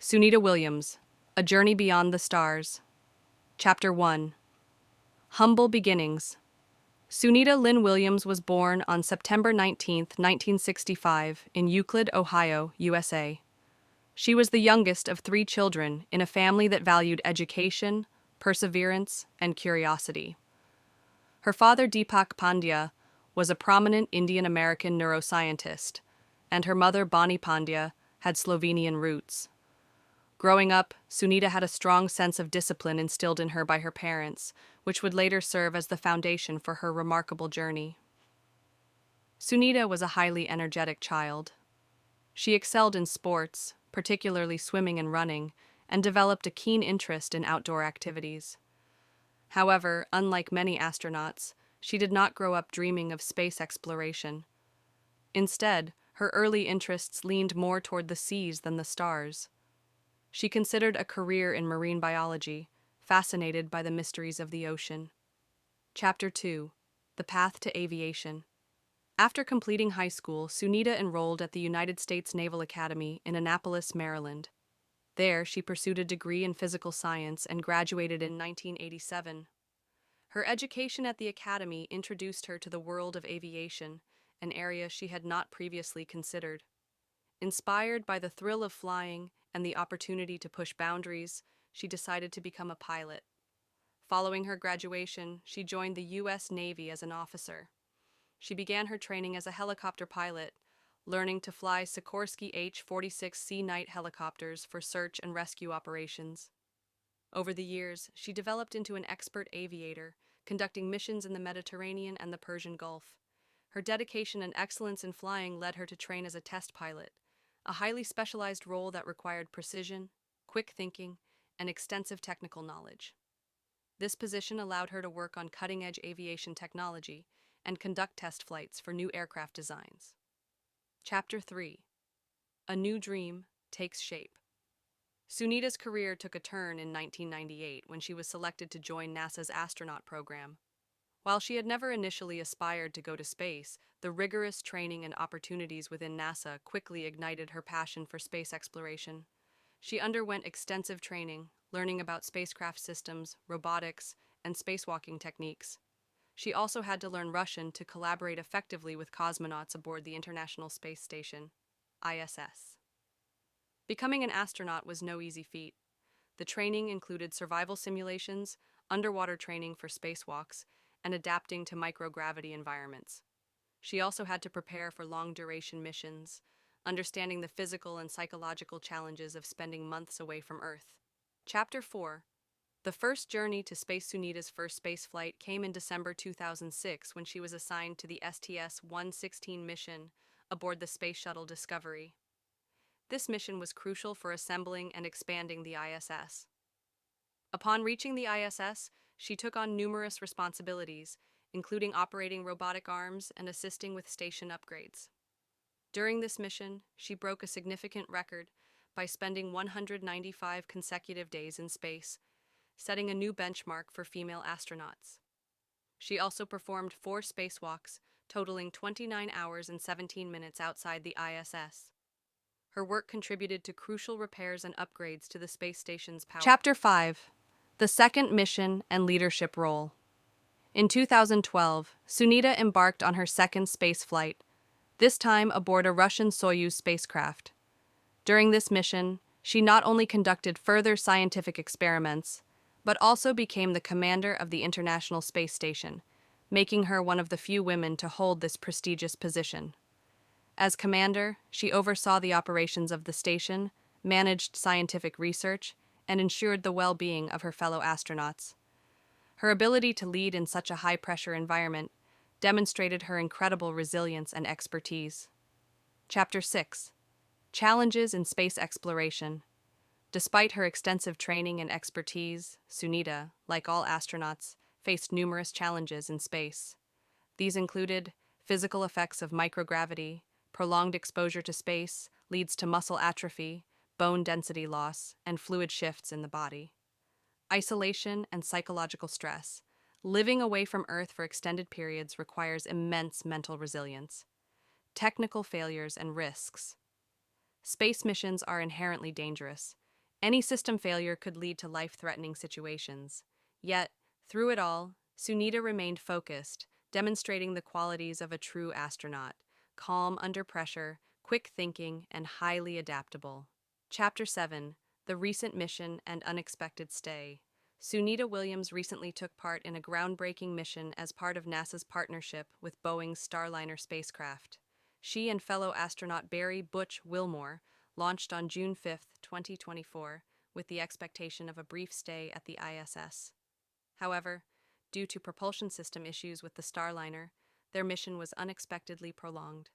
Sunita Williams, A Journey Beyond the Stars. Chapter 1. Humble Beginnings. Sunita Lynn Williams was born on September 19, 1965, in Euclid, Ohio, USA. She was the youngest of 3 children in a family that valued education, perseverance, and curiosity. Her father, Deepak Pandya, was a prominent Indian-American neuroscientist, and her mother, Bonnie Pandya, had Slovenian roots. Growing up, Sunita had a strong sense of discipline instilled in her by her parents, which would later serve as the foundation for her remarkable journey. Sunita was a highly energetic child. She excelled in sports, particularly swimming and running, and developed a keen interest in outdoor activities. However, unlike many astronauts, she did not grow up dreaming of space exploration. Instead, her early interests leaned more toward the seas than the stars. She considered a career in marine biology, fascinated by the mysteries of the ocean. Chapter 2. The Path to Aviation. After completing high school, Sunita enrolled at the United States Naval Academy in Annapolis, Maryland. There, she pursued a degree in physical science and graduated in 1987. Her education at the academy introduced her to the world of aviation, an area she had not previously considered. Inspired by the thrill of flying and the opportunity to push boundaries, she decided to become a pilot. Following her graduation, she joined the U.S. Navy as an officer. She began her training as a helicopter pilot, learning to fly Sikorsky H-46C night helicopters for search and rescue operations. Over the years, she developed into an expert aviator, conducting missions in the Mediterranean and the Persian Gulf. Her dedication and excellence in flying led her to train as a test pilot, a highly specialized role that required precision, quick thinking, and extensive technical knowledge. This position allowed her to work on cutting-edge aviation technology and conduct test flights for new aircraft designs. Chapter 3. A New Dream Takes Shape. Sunita's career took a turn in 1998 when she was selected to join NASA's Astronaut program. While she had never initially aspired to go to space, the rigorous training and opportunities within NASA quickly ignited her passion for space exploration. She underwent extensive training, learning about spacecraft systems, robotics, and spacewalking techniques. She also had to learn Russian to collaborate effectively with cosmonauts aboard the International Space Station, ISS. Becoming an astronaut was no easy feat. The training included survival simulations, underwater training for spacewalks, and adapting to microgravity environments. She also had to prepare for long-duration missions, understanding the physical and psychological challenges of spending months away from Earth. Chapter 4. The first journey to space. Sunita's first spaceflight came in December 2006 when she was assigned to the STS-116 mission aboard the Space Shuttle Discovery. This mission was crucial for assembling and expanding the ISS. Upon reaching the ISS, she took on numerous responsibilities, including operating robotic arms and assisting with station upgrades. During this mission, she broke a significant record by spending 195 consecutive days in space, setting a new benchmark for female astronauts. She also performed 4 spacewalks, totaling 29 hours and 17 minutes outside the ISS. Her work contributed to crucial repairs and upgrades to the space station's power. Chapter 5. The Second Mission and Leadership Role. In 2012, Sunita embarked on her second space flight, this time aboard a Russian Soyuz spacecraft. During this mission, she not only conducted further scientific experiments, but also became the commander of the International Space Station, making her one of the few women to hold this prestigious position. As commander, she oversaw the operations of the station, managed scientific research, and ensured the well-being of her fellow astronauts. Her ability to lead in such a high-pressure environment demonstrated her incredible resilience and expertise. Chapter 6. Challenges in Space Exploration. Despite her extensive training and expertise, Sunita, like all astronauts, faced numerous challenges in space. These included physical effects of microgravity. Prolonged exposure to space leads to muscle atrophy, bone density loss, and fluid shifts in the body. Isolation and psychological stress. Living away from Earth for extended periods requires immense mental resilience. Technical failures and risks. Space missions are inherently dangerous. Any system failure could lead to life-threatening situations. Yet, through it all, Sunita remained focused, demonstrating the qualities of a true astronaut: calm under pressure, quick thinking, and highly adaptable. Chapter 7: The Recent Mission and Unexpected Stay. Sunita Williams recently took part in a groundbreaking mission as part of NASA's partnership with Boeing's Starliner spacecraft. She and fellow astronaut Barry "Butch" Wilmore launched on June 5, 2024, with the expectation of a brief stay at the ISS. However, due to propulsion system issues with the Starliner, their mission was unexpectedly prolonged.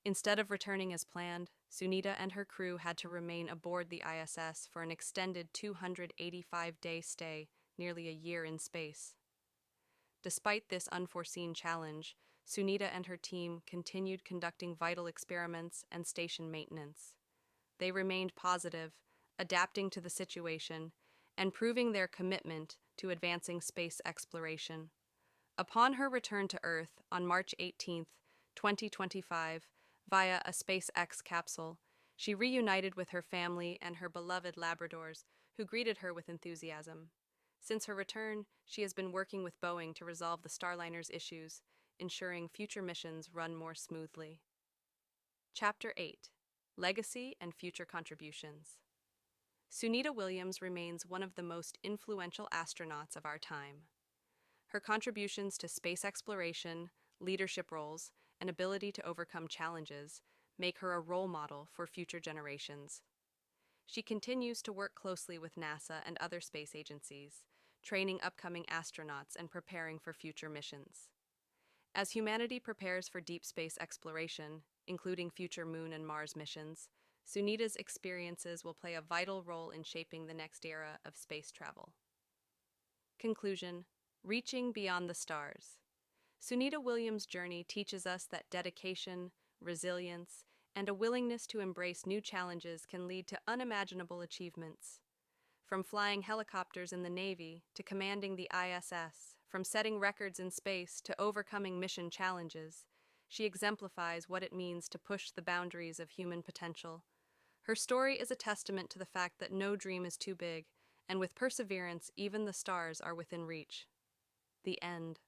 Instead of returning as planned, Sunita and her crew had to remain aboard the ISS for an extended 285-day stay, nearly a year in space. Despite this unforeseen challenge, Sunita and her team continued conducting vital experiments and station maintenance. They remained positive, adapting to the situation, and proving their commitment to advancing space exploration. Upon her return to Earth on March 18, 2025, via a SpaceX capsule, she reunited with her family and her beloved Labradors, who greeted her with enthusiasm. Since her return, she has been working with Boeing to resolve the Starliner's issues, ensuring future missions run more smoothly. Chapter 8: Legacy and Future Contributions. Sunita Williams remains one of the most influential astronauts of our time. Her contributions to space exploration, leadership roles, and ability to overcome challenges make her a role model for future generations. She continues to work closely with NASA and other space agencies, training upcoming astronauts and preparing for future missions. As humanity prepares for deep space exploration, including future Moon and Mars missions, Sunita's experiences will play a vital role in shaping the next era of space travel. Conclusion: Reaching beyond the stars. Sunita Williams' journey teaches us that dedication, resilience, and a willingness to embrace new challenges can lead to unimaginable achievements. From flying helicopters in the Navy to commanding the ISS, from setting records in space to overcoming mission challenges, she exemplifies what it means to push the boundaries of human potential. Her story is a testament to the fact that no dream is too big, and with perseverance, even the stars are within reach. The end.